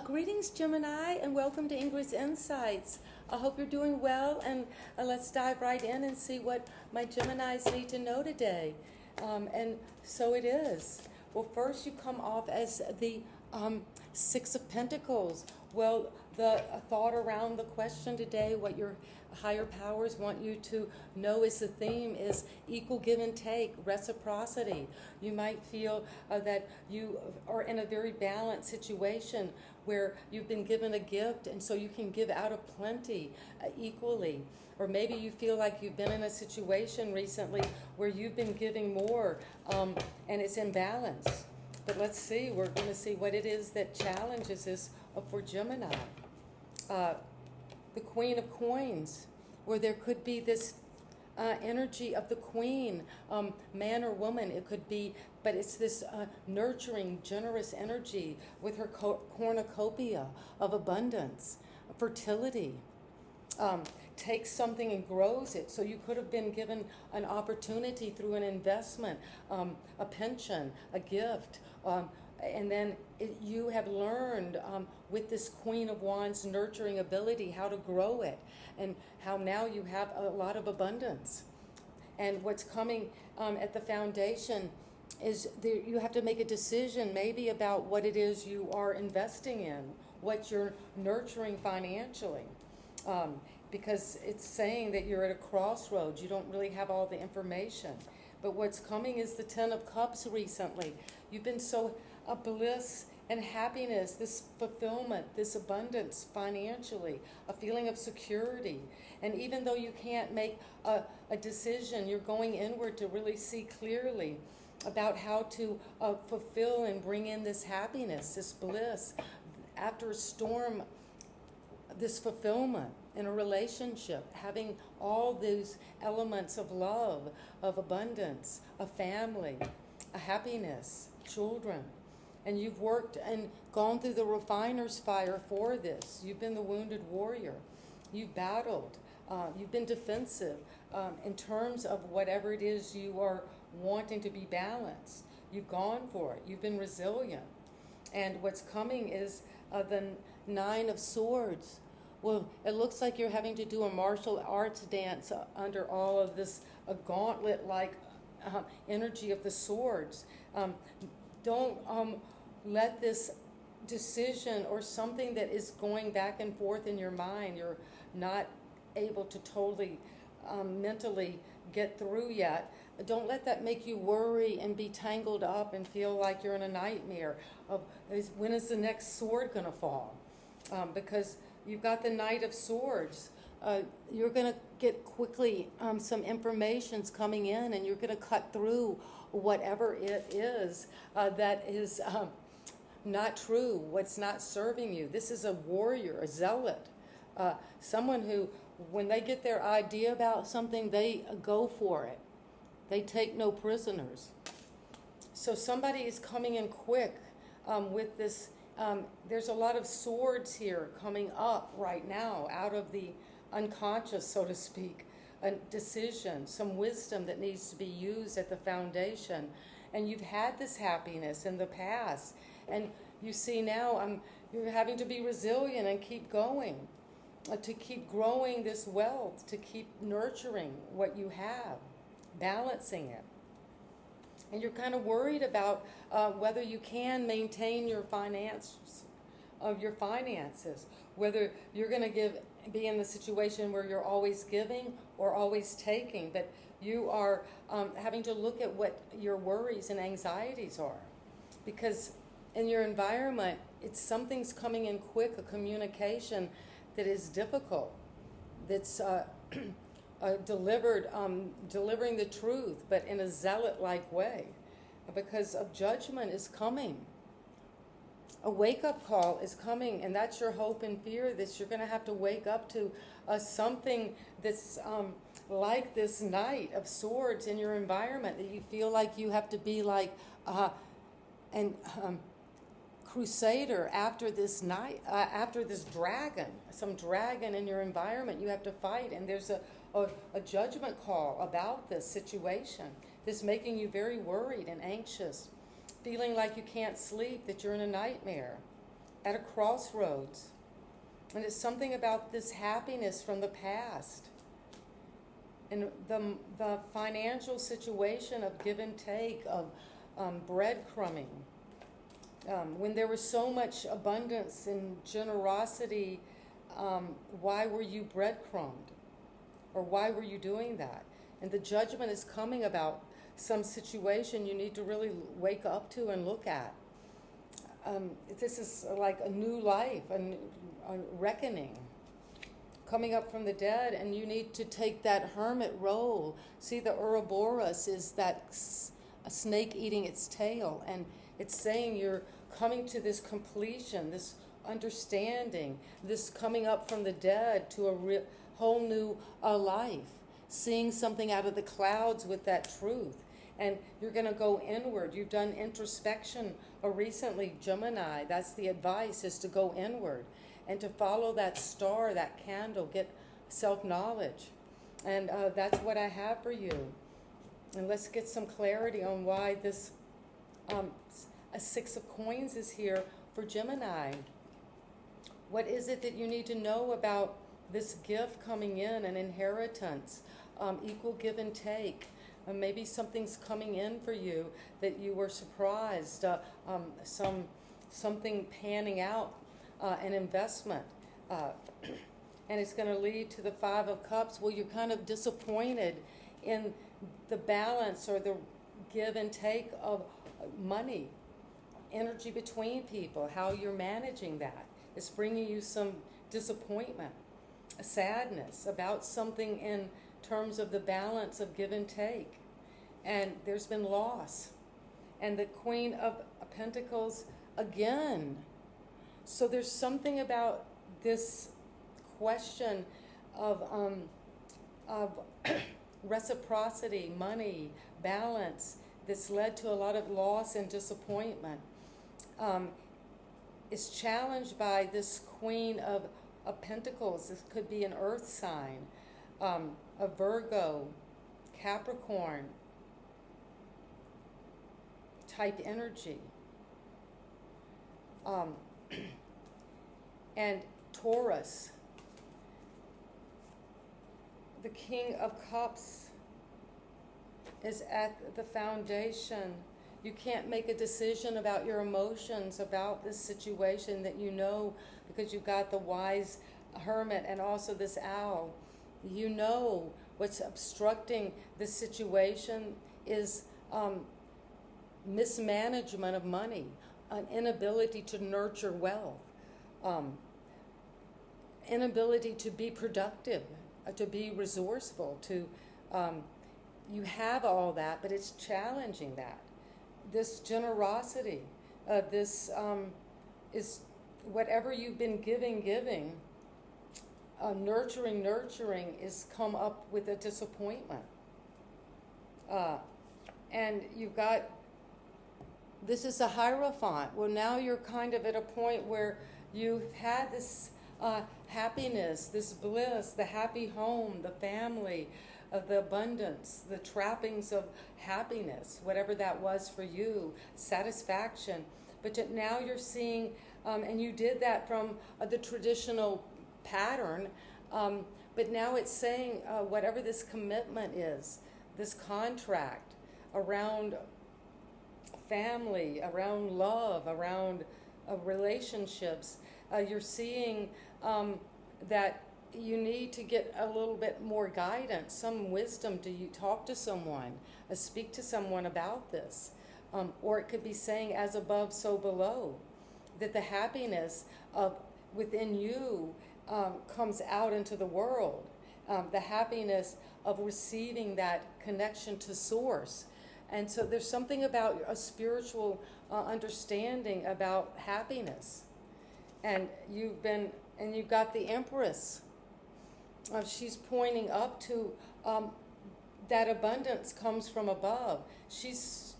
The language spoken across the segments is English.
Greetings, Gemini, and welcome to Ingrid's Insights. I hope you're doing well, and let's dive right in and see what my Geminis need to know today. And so it is. Well, first you come off as the Six of Pentacles. Well, the thought around the question today, what your higher powers want you to know is the theme is equal give and take, reciprocity. You might feel that you are in a very balanced situation where you've been given a gift and so you can give out of plenty equally. Or maybe you feel like you've been in a situation recently where you've been giving more and it's imbalanced. But let's see, we're going to see what it is that challenges this for Gemini. The Queen of Coins, where there could be this energy of the Queen, man or woman, it could be, but it's this nurturing, generous energy with her cornucopia of abundance, fertility. Takes something and grows it. So you could have been given an opportunity through an investment, a pension, a gift, and then you have learned with this Queen of Wands nurturing ability how to grow it, and how now you have a lot of abundance. And what's coming at the foundation is you have to make a decision maybe about what it is you are investing in, what you're nurturing financially. Because it's saying that you're at a crossroads. You don't really have all the information. But what's coming is the Ten of Cups recently. You've been so bliss and happiness, this fulfillment, this abundance financially, a feeling of security. And even though you can't make a decision, you're going inward to really see clearly about how to fulfill and bring in this happiness, this bliss. After a storm, this fulfillment in a relationship, having all those elements of love, of abundance, a family, a happiness, children. And you've worked and gone through the refiner's fire for this. You've been the wounded warrior. You've battled. You've been defensive in terms of whatever it is you are wanting to be balanced. You've gone for it. You've been resilient. And what's coming is the Nine of Swords. Well, it looks like you're having to do a martial arts dance under all of this gauntlet-like energy of the swords. Don't let this decision or something that is going back and forth in your mind, you're not able to totally mentally get through yet. Don't let that make you worry and be tangled up and feel like you're in a nightmare of when is the next sword going to fall? Because you've got the Knight of Swords. You're going to get quickly some information's coming in, and you're going to cut through whatever it is that is not true, what's not serving you. This is a warrior, a zealot, someone who, when they get their idea about something, they go for it. They take no prisoners. So somebody is coming in quick with this. There's a lot of swords here coming up right now out of the unconscious, so to speak, a decision, some wisdom that needs to be used at the foundation. And you've had this happiness in the past, and you see now you're having to be resilient and keep going, to keep growing this wealth, to keep nurturing what you have, balancing it. And you're kind of worried about whether you can maintain your finances, whether you're going to be in the situation where you're always giving or always taking. But you are having to look at what your worries and anxieties are, because in your environment, something's coming in quick, a communication that is difficult, that's delivering the truth, but in a zealot-like way, because of judgment is coming. A wake-up call is coming, and that's your hope and fear, that you're going to have to wake up to something that's like this Knight of Swords in your environment, that you feel like you have to be like crusader after this night, after this dragon, some dragon in your environment you have to fight, and there's a judgment call about this situation that's making you very worried and anxious, feeling like you can't sleep, that you're in a nightmare. at a crossroads. And it's something about this happiness from the past. And the financial situation of give and take, of breadcrumbing. When there was so much abundance and generosity, why were you breadcrumbed? Or why were you doing that? And the judgment is coming about some situation you need to really wake up to and look at. This is like a new life, a reckoning, coming up from the dead, and you need to take that hermit role. See, the Ouroboros is that a snake eating its tail, and it's saying you're coming to this completion, this understanding, this coming up from the dead to a whole new life, seeing something out of the clouds with that truth. And you're going to go inward. You've done introspection recently, Gemini. That's the advice, is to go inward and to follow that star, that candle, get self-knowledge. And that's what I have for you. And let's get some clarity on why this a Six of Coins is here for Gemini. What is it that you need to know about this gift coming in, an inheritance, equal give and take? Maybe something's coming in for you that you were surprised, something panning out, an investment, and it's going to lead to the Five of Cups. Well, you're kind of disappointed in the balance or the give and take of money, energy between people, how you're managing that. It's bringing you some disappointment, a sadness about something in terms of the balance of give and take. And there's been loss. And the Queen of Pentacles again. So there's something about this question of reciprocity, money, balance, that's led to a lot of loss and disappointment. Is challenged by this Queen of Pentacles. This could be an earth sign, a Virgo, Capricorn type energy. And Taurus, the King of Cups, is at the foundation. You can't make a decision about your emotions, about this situation that you know, because you've got the wise hermit and also this owl. You know what's obstructing this situation is mismanagement of money, an inability to nurture wealth, inability to be productive, to be resourceful, to you have all that, but it's challenging that. This generosity, this is whatever you've been giving, nurturing is come up with a disappointment. And you've got, this is a Hierophant. Well, now you're kind of at a point where you've had this happiness, this bliss, the happy home, the family, the abundance, the trappings of happiness, whatever that was for you, satisfaction. But yet now you're seeing, and you did that from the traditional pattern, but now it's saying whatever this commitment is, this contract around family, around love, around relationships, you're seeing that you need to get a little bit more guidance, some wisdom. Do you talk to someone, speak to someone about this? Or it could be saying, as above, so below, that the happiness of within you comes out into the world. The happiness of receiving that connection to source. And so there's something about a spiritual understanding about happiness. And you've got the Empress. She's pointing up to that abundance comes from above. She's,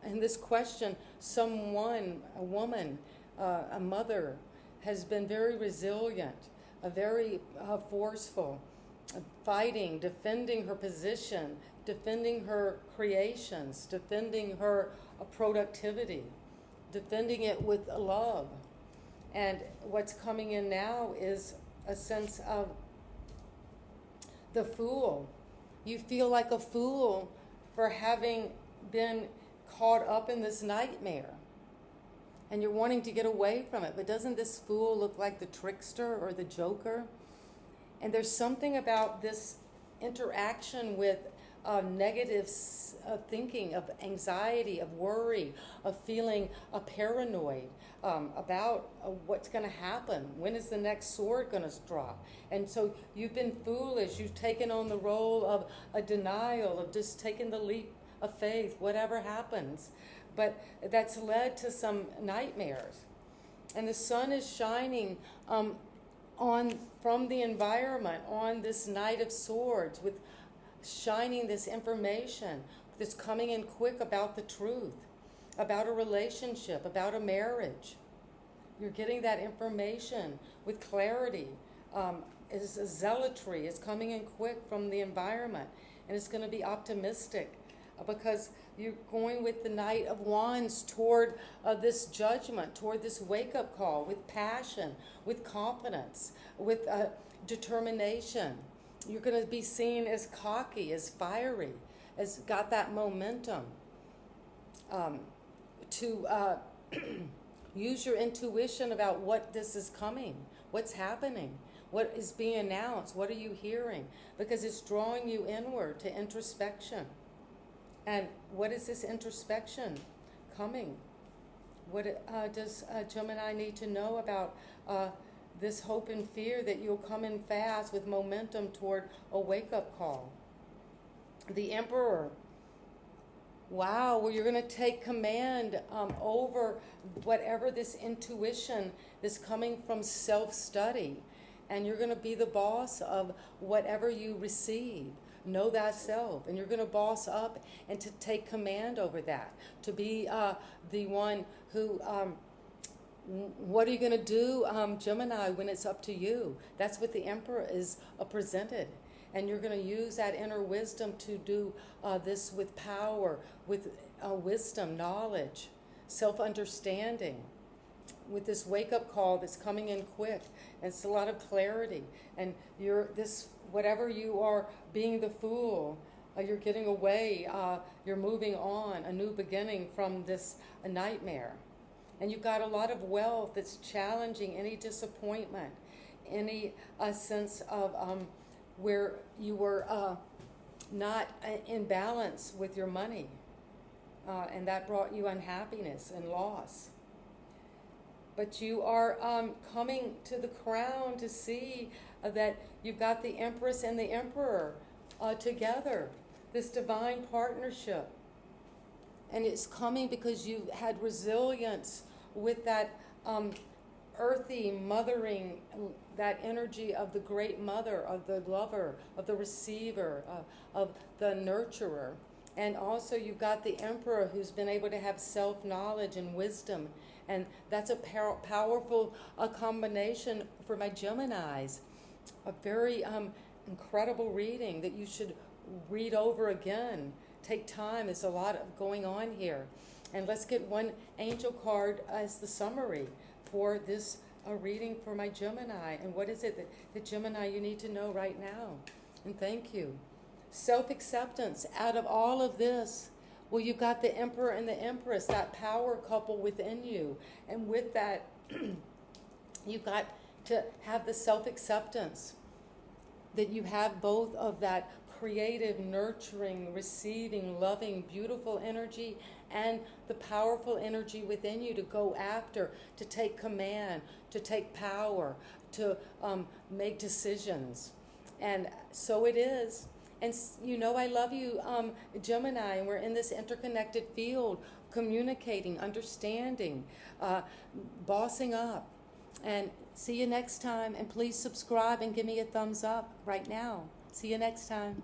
in this question, someone, a woman, a mother, has been very resilient, very forceful, fighting, defending her position, defending her creations, defending her productivity, defending it with love. And what's coming in now is a sense of the Fool. You feel like a fool for having been caught up in this nightmare. And you're wanting to get away from it. But doesn't this Fool look like the trickster or the joker? And there's something about this interaction with negative thinking, of anxiety, of worry, of feeling paranoid about what's going to happen. When is the next sword going to drop? And so you've been foolish. You've taken on the role of a denial, of just taking the leap of faith, whatever happens. But that's led to some nightmares. And the sun is shining from the environment on this Knight of Swords, with shining this information that's coming in quick about the truth, about a relationship, about a marriage. You're getting that information with clarity. Is zealotry is coming in quick from the environment, and it's going to be optimistic because you're going with the Knight of Wands toward this judgment, toward this wake-up call, with passion, with confidence, with determination. You're going to be seen as cocky, as fiery, as got that momentum to use your intuition about what this is coming, what's happening, what is being announced, what are you hearing, because it's drawing you inward to introspection. And what is this introspection coming? What does Gemini need to know about this hope and fear that you'll come in fast with momentum toward a wake-up call? The Emperor. Wow, well, you're going to take command over whatever this intuition that's coming from self-study. And you're going to be the boss of whatever you receive. Know thyself. And you're going to boss up and to take command over that. To be the one who... what are you going to do, Gemini, when it's up to you? That's what the Emperor is presented. And you're going to use that inner wisdom to do this with power, with wisdom, knowledge, self-understanding, with this wake-up call that's coming in quick. And it's a lot of clarity. And you're this, whatever you are being the fool, you're getting away, you're moving on, a new beginning from this nightmare. And you've got a lot of wealth that's challenging any disappointment, any sense of where you were not in balance with your money. And that brought you unhappiness and loss. But you are coming to the crown to see that you've got the Empress and the Emperor together, this divine partnership. And it's coming because you had resilience with that earthy, mothering, that energy of the great mother, of the lover, of the receiver, of the nurturer. And also you've got the Emperor who's been able to have self-knowledge and wisdom. And that's a powerful combination for my Geminis. A very incredible reading that you should read over again. Take time. There's a lot of going on here. And let's get one angel card as the summary for this reading for my Gemini. And what is it that Gemini you need to know right now? And thank you. Self-acceptance. Out of all of this, well, you've got the Emperor and the Empress, that power couple within you. And with that, you've got to have the self-acceptance that you have both of that creative, nurturing, receiving, loving, beautiful energy and the powerful energy within you to go after, to take command, to take power, to make decisions. And so it is. And you know I love you, Gemini, and we're in this interconnected field, communicating, understanding, bossing up. And see you next time. And please subscribe and give me a thumbs up right now. See you next time.